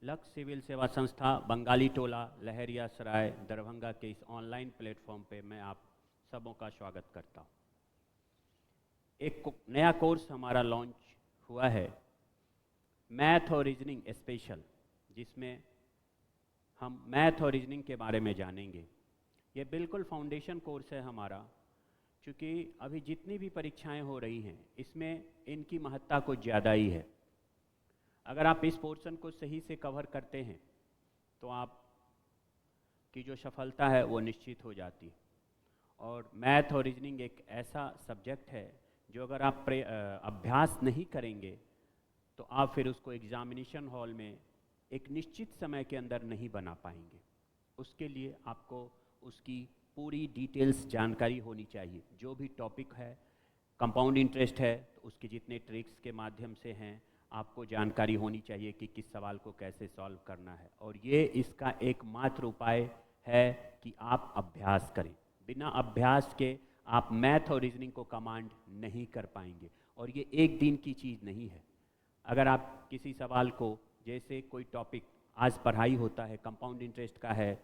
लक्ष्य सिविल सेवा संस्था बंगाली टोला लहरिया सराय दरभंगा के इस ऑनलाइन प्लेटफॉर्म पे मैं आप सबों का स्वागत करता हूँ। एक नया कोर्स हमारा लॉन्च हुआ है, मैथ और रीजनिंग स्पेशल, जिसमें हम मैथ और रीजनिंग के बारे में जानेंगे। ये बिल्कुल फाउंडेशन कोर्स है हमारा, क्योंकि अभी जितनी भी परीक्षाएं हो रही हैं इसमें इनकी महत्ता कुछ ज़्यादा ही है। अगर आप इस पोर्शन को सही से कवर करते हैं तो आप की जो सफलता है वो निश्चित हो जाती है। और मैथ और रीजनिंग एक ऐसा सब्जेक्ट है जो अगर आप अभ्यास नहीं करेंगे तो आप फिर उसको एग्जामिनेशन हॉल में एक निश्चित समय के अंदर नहीं बना पाएंगे। उसके लिए आपको उसकी पूरी डिटेल्स जानकारी होनी चाहिए। जो भी टॉपिक है, कंपाउंड इंटरेस्ट है तो उसके जितने ट्रिक्स के माध्यम से हैं आपको जानकारी होनी चाहिए कि किस सवाल को कैसे सॉल्व करना है। और ये इसका एकमात्र उपाय है कि आप अभ्यास करें। बिना अभ्यास के आप मैथ और रीजनिंग को कमांड नहीं कर पाएंगे। और ये एक दिन की चीज़ नहीं है। अगर आप किसी सवाल को, जैसे कोई टॉपिक आज पढ़ाई होता है, कंपाउंड इंटरेस्ट का है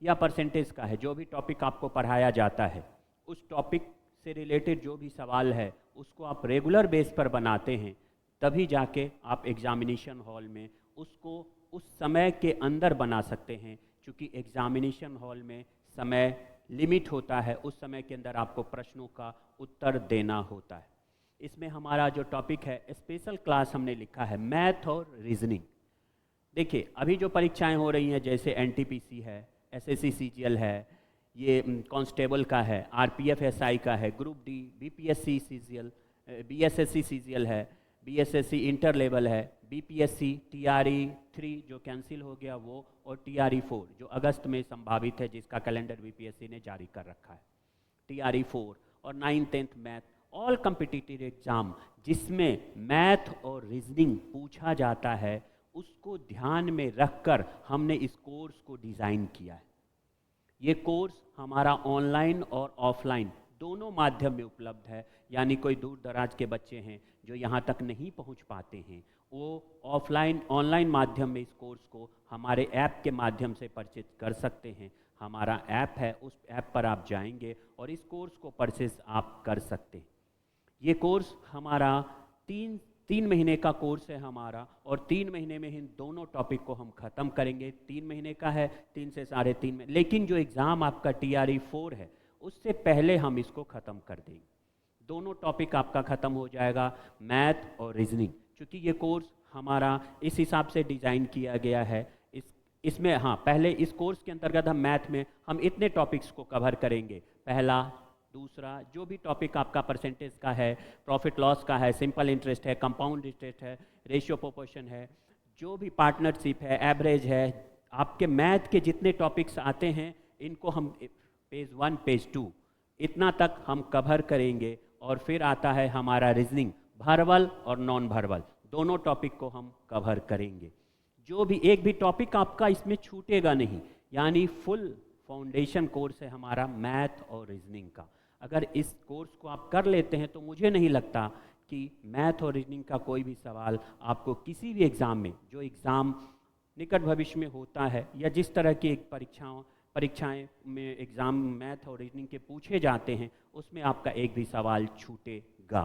या परसेंटेज का है, जो भी टॉपिक आपको पढ़ाया जाता है, उस टॉपिक से रिलेटेड जो भी सवाल है उसको आप रेगुलर बेस पर बनाते हैं, तभी जाके आप एग्जामिनेशन हॉल में उसको उस समय के अंदर बना सकते हैं। क्योंकि एग्जामिनेशन हॉल में समय लिमिट होता है, उस समय के अंदर आपको प्रश्नों का उत्तर देना होता है। इसमें हमारा जो टॉपिक है, स्पेशल क्लास हमने लिखा है मैथ और रीजनिंग। देखिए, अभी जो परीक्षाएं हो रही हैं जैसे एनटीपीसी है, एसएससी सीजीएल है, ये कांस्टेबल का है, आरपीएफ एसआई का है, group D, BPSC CGL, BSSC CGL है, बीएसएससी इंटर लेवल है, बीपीएससी, टीआरई 3 जो कैंसिल हो गया वो, और टीआरई 4 जो अगस्त में संभावित है, जिसका कैलेंडर बीपीएससी ने जारी कर रखा है। टीआरई 4 और 9th-10th math, all competitive exam जिसमें मैथ और रीजनिंग पूछा जाता है, उसको ध्यान में रखकर हमने इस कोर्स को डिज़ाइन किया है। ये कोर्स हमारा ऑनलाइन और ऑफलाइन दोनों माध्यम में उपलब्ध है। यानी कोई दूर दराज के बच्चे हैं जो यहाँ तक नहीं पहुँच पाते हैं, वो ऑफलाइन ऑनलाइन माध्यम में इस कोर्स को हमारे ऐप के माध्यम से परचेज कर सकते हैं। हमारा ऐप है, उस ऐप पर आप जाएंगे और इस कोर्स को परचेज आप कर सकते हैं। ये कोर्स हमारा तीन महीने का कोर्स है हमारा, और 3 महीने में ही दोनों टॉपिक को हम ख़त्म करेंगे। 3 महीने का है, 3 से 3.5 में, लेकिन जो एग्ज़ाम आपका टीआरई 4 है उससे पहले हम इसको ख़त्म कर देंगे। दोनों टॉपिक आपका ख़त्म हो जाएगा, मैथ और रीजनिंग। क्योंकि ये कोर्स हमारा इस हिसाब से डिज़ाइन किया गया है। इसमें हाँ, पहले इस कोर्स के अंतर्गत हम मैथ में हम इतने टॉपिक्स को कवर करेंगे। पहला, दूसरा, जो भी टॉपिक आपका परसेंटेज का है, प्रॉफिट लॉस का है, सिंपल इंटरेस्ट है, कंपाउंड इंटरेस्ट है, रेशियो प्रोपोर्शन है, जो भी पार्टनरशिप है, एवरेज है, आपके मैथ के जितने टॉपिक्स आते हैं इनको हम पेज 1, पेज 2 इतना तक हम कवर करेंगे। और फिर आता है हमारा रीजनिंग, भरवल और नॉन भरवल, दोनों टॉपिक को हम कवर करेंगे। जो भी एक भी टॉपिक आपका इसमें छूटेगा नहीं। यानी फुल फाउंडेशन कोर्स है हमारा मैथ और रीजनिंग का। अगर इस कोर्स को आप कर लेते हैं तो मुझे नहीं लगता कि मैथ और रीजनिंग का कोई भी सवाल आपको किसी भी एग्ज़ाम में, जो एग्ज़ाम निकट भविष्य में होता है या जिस तरह की एक परीक्षाएं में एग्ज़ाम मैथ और रीजनिंग के पूछे जाते हैं, उसमें आपका एक भी सवाल छूटेगा।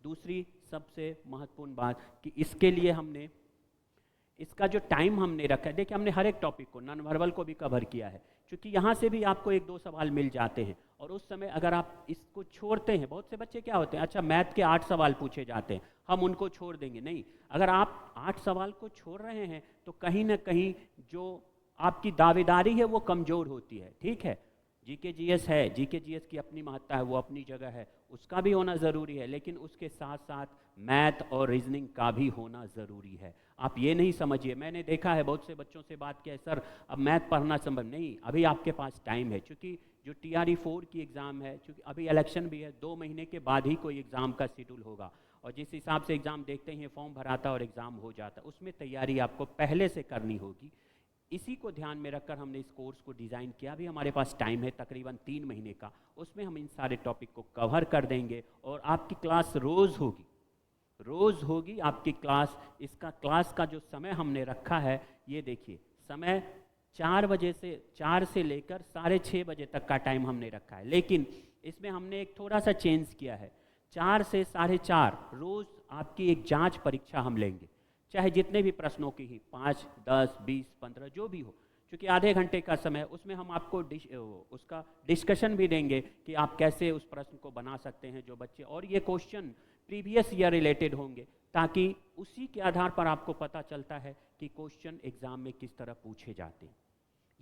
दूसरी सबसे महत्वपूर्ण बात कि इसके लिए हमने इसका जो टाइम हमने रखा है, देखिए हमने हर एक टॉपिक को, नॉन वर्बल को भी कवर किया है, क्योंकि यहाँ से भी आपको 1-2 सवाल मिल जाते हैं। और उस समय अगर आप इसको छोड़ते हैं, बहुत से बच्चे क्या होते हैं, अच्छा मैथ के 8 सवाल पूछे जाते हैं, हम उनको छोड़ देंगे। नहीं, अगर आप 8 सवाल को छोड़ रहे हैं तो कहीं ना कहीं जो आपकी दावेदारी है वो कमज़ोर होती है। ठीक है, जीके जीएस है, जीके जीएस की अपनी महत्ता है, वो अपनी जगह है, उसका भी होना ज़रूरी है, लेकिन उसके साथ साथ मैथ और रीजनिंग का भी होना ज़रूरी है। आप ये नहीं समझिए, मैंने देखा है बहुत से बच्चों से बात किया है, सर अब मैथ पढ़ना संभव नहीं, अभी आपके पास टाइम है। क्योंकि जो टीआरई 4 की एग्ज़ाम है, क्योंकि अभी इलेक्शन भी है, 2 महीने के बाद ही कोई एग्ज़ाम का शेड्यूल होगा, और जिस हिसाब से एग्ज़ाम देखते हैं फॉर्म भराता और एग्ज़ाम हो जाता, उसमें तैयारी आपको पहले से करनी होगी। इसी को ध्यान में रखकर हमने इस कोर्स को डिज़ाइन किया। अभी हमारे पास टाइम है तकरीबन 3 महीने का, उसमें हम इन सारे टॉपिक को कवर कर देंगे और आपकी क्लास रोज़ होगी। रोज़ होगी आपकी क्लास। इसका क्लास का जो समय हमने रखा है, ये देखिए समय 4 से लेकर 6:30 बजे तक का टाइम हमने रखा है, लेकिन इसमें हमने एक थोड़ा सा चेंज किया है। 4 से 4:30 रोज़ आपकी एक जांच परीक्षा हम लेंगे, चाहे जितने भी प्रश्नों की ही 5, 10, 20, 15 जो भी हो, क्योंकि आधे घंटे का समय, उसमें हम आपको उसका डिस्कशन भी देंगे कि आप कैसे उस प्रश्न को बना सकते हैं जो बच्चे, और ये क्वेश्चन प्रीवियस ईयर रिलेटेड होंगे, ताकि उसी के आधार पर आपको पता चलता है कि क्वेश्चन एग्ज़ाम में किस तरह पूछे जाते हैं।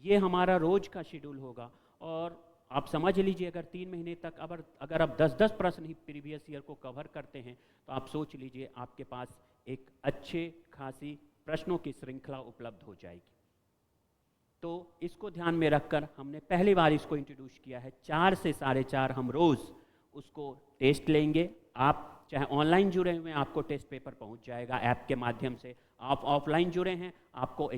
ये हमारा रोज़ का शेड्यूल होगा। और आप समझ लीजिए, अगर 3 महीने तक अगर आप 10-10 प्रश्न ही प्रीवियस ईयर को कवर करते हैं, तो आप सोच लीजिए आपके पास एक अच्छे खासी प्रश्नों की श्रृंखला उपलब्ध हो जाएगी। तो इसको ध्यान में रखकर हमने पहली बार इसको इंट्रोड्यूस किया है। 4 से 4:30 हम रोज़ उसको टेस्ट लेंगे। आप चाहे ऑनलाइन जुड़े हुए हैं, आपको टेस्ट पेपर पहुंच जाएगा ऐप के माध्यम से। आप ऑफलाइन जुड़े हैं, आपको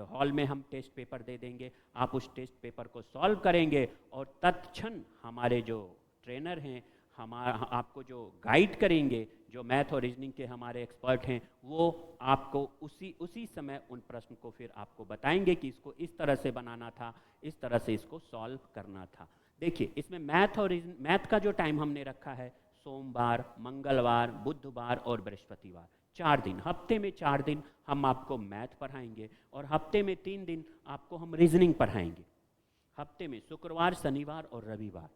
हॉल में हम टेस्ट पेपर दे देंगे। आप उस टेस्ट पेपर को सॉल्व करेंगे और तत्क्षण हमारे जो ट्रेनर हैं, आपको जो गाइड करेंगे, जो मैथ और रीजनिंग के हमारे एक्सपर्ट हैं, वो आपको उसी समय उन प्रश्न को फिर आपको बताएंगे कि इसको इस तरह से बनाना था, इस तरह से इसको सॉल्व करना था। देखिए, इसमें मैथ का जो टाइम हमने रखा है, सोमवार, मंगलवार, बुधवार और बृहस्पतिवार, 4 दिन, हफ्ते में 4 दिन हम आपको मैथ पढ़ाएंगे, और हफ्ते में 3 दिन आपको हम रीजनिंग पढ़ाएंगे। हफ्ते में शुक्रवार, शनिवार और रविवार,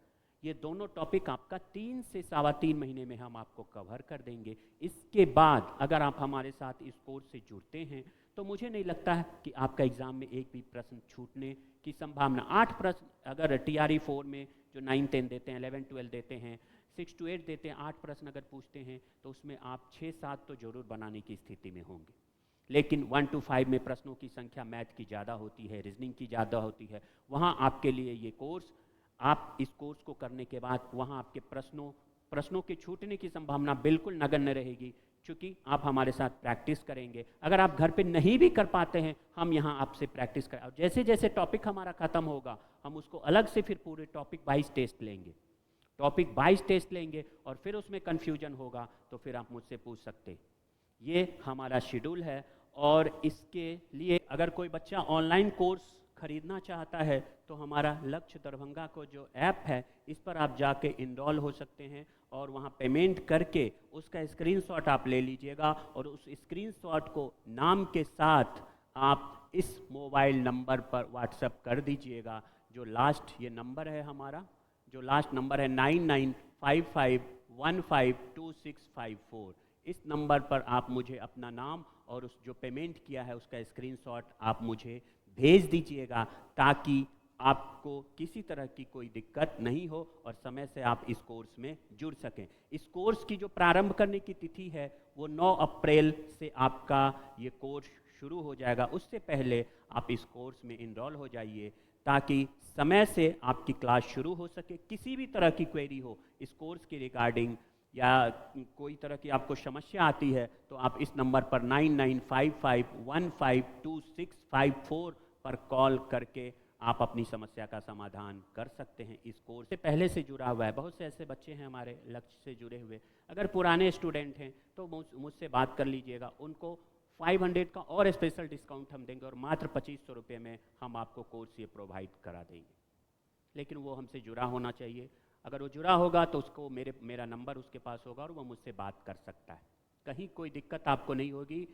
ये दोनों टॉपिक आपका 3 से 3.25 महीने में हम आपको कवर कर देंगे। इसके बाद अगर आप हमारे साथ इस कोर्स से जुड़ते हैं, तो मुझे नहीं लगता है कि आपका एग्ज़ाम में एक भी प्रश्न छूटने की संभावना। 8 प्रश्न अगर TRE 4 में जो 9, 10 देते हैं, 11, 12 देते हैं, 6 to 8 देते हैं, 8 प्रश्न अगर पूछते हैं, तो उसमें आप 6-7 तो जरूर बनाने की स्थिति में होंगे। लेकिन 1 to 5 में प्रश्नों की संख्या मैथ की ज़्यादा होती है, रीजनिंग की ज़्यादा होती है। वहाँ आपके लिए ये कोर्स, आप इस कोर्स को करने के बाद वहाँ आपके प्रश्नों के छूटने की संभावना बिल्कुल नगण्य रहेगी, क्योंकि आप हमारे साथ प्रैक्टिस करेंगे। अगर आप घर पे नहीं भी कर पाते हैं, हम यहाँ आपसे प्रैक्टिस करें, और जैसे जैसे टॉपिक हमारा ख़त्म होगा, हम उसको अलग से फिर पूरे टॉपिक वाइज टेस्ट लेंगे, और फिर उसमें कन्फ्यूजन होगा तो फिर आप मुझसे पूछ सकते। ये हमारा शेड्यूल है। और इसके लिए अगर कोई बच्चा ऑनलाइन कोर्स खरीदना चाहता है, तो हमारा लक्ष्य दरभंगा को जो ऐप है, इस पर आप जाके इनरोल हो सकते हैं, और वहाँ पेमेंट करके उसका स्क्रीनशॉट आप ले लीजिएगा, और उस स्क्रीनशॉट को नाम के साथ आप इस मोबाइल नंबर पर व्हाट्सएप कर दीजिएगा। जो लास्ट ये नंबर है हमारा, जो लास्ट नंबर है 9955152654, इस नंबर पर आप मुझे अपना नाम और उस जो पेमेंट किया है उसका स्क्रीनशॉट आप मुझे भेज दीजिएगा, ताकि आपको किसी तरह की कोई दिक्कत नहीं हो और समय से आप इस कोर्स में जुड़ सकें। इस कोर्स की जो प्रारंभ करने की तिथि है, वो 9 अप्रैल से आपका ये कोर्स शुरू हो जाएगा। उससे पहले आप इस कोर्स में इनरोल हो जाइए, ताकि समय से आपकी क्लास शुरू हो सके। किसी भी तरह की क्वेरी हो इस कोर्स के रिगार्डिंग, या कोई तरह की आपको समस्या आती है, तो आप इस नंबर पर 9955152654 पर कॉल करके आप अपनी समस्या का समाधान कर सकते हैं। इस कोर्स से पहले से जुड़ा हुआ है, बहुत से ऐसे बच्चे हैं हमारे लक्ष्य से जुड़े हुए। अगर पुराने स्टूडेंट हैं तो मुझसे बात कर लीजिएगा, उनको 500 का और स्पेशल डिस्काउंट हम देंगे, और मात्र 2500 रुपये में हम आपको कोर्स ये प्रोवाइड करा देंगे। लेकिन वो हमसे जुड़ा होना चाहिए। अगर वो जुड़ा होगा तो उसको मेरा नंबर उसके पास होगा, और वो मुझसे बात कर सकता है। कहीं कोई दिक्कत आपको नहीं होगी।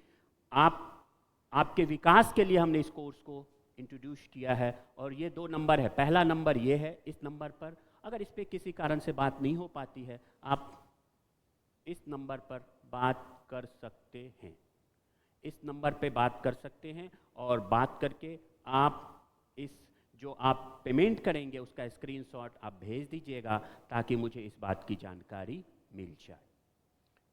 आपके विकास के लिए हमने इस कोर्स को इंट्रोड्यूस किया है, और ये 2 नंबर है। पहला नंबर ये है, इस नंबर पर अगर इस पर किसी कारण से बात नहीं हो पाती है, आप इस नंबर पर बात कर सकते हैं। इस नंबर पे बात कर सकते हैं, और बात करके आप जो आप पेमेंट करेंगे उसका स्क्रीनशॉट आप भेज दीजिएगा, ताकि मुझे इस बात की जानकारी मिल जाए।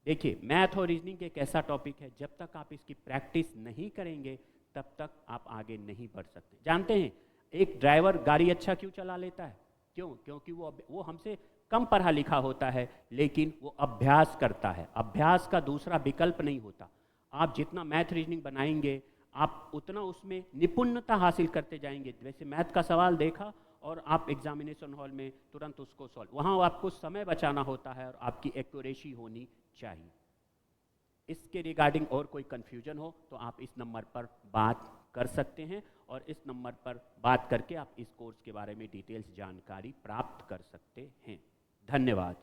देखिए, मैथ और रीजनिंग एक ऐसा टॉपिक है, जब तक आप इसकी प्रैक्टिस नहीं करेंगे तब तक आप आगे नहीं बढ़ सकते। जानते हैं एक ड्राइवर गाड़ी अच्छा क्यों चला लेता है? क्योंकि वो हमसे कम पढ़ा लिखा होता है, लेकिन वो अभ्यास करता है। अभ्यास का दूसरा विकल्प नहीं होता। आप जितना मैथ रीजनिंग बनाएंगे, आप उतना उसमें निपुणता हासिल करते जाएंगे। जैसे मैथ का सवाल देखा और आप एग्जामिनेशन हॉल में तुरंत उसको सॉल्व, वहाँ आपको समय बचाना होता है और आपकी एक्यूरेसी होनी चाहिए। इसके रिगार्डिंग और कोई कन्फ्यूजन हो तो आप इस नंबर पर बात कर सकते हैं और इस नंबर पर बात करके आप इस कोर्स के बारे में डिटेल्स जानकारी प्राप्त कर सकते हैं। धन्यवाद।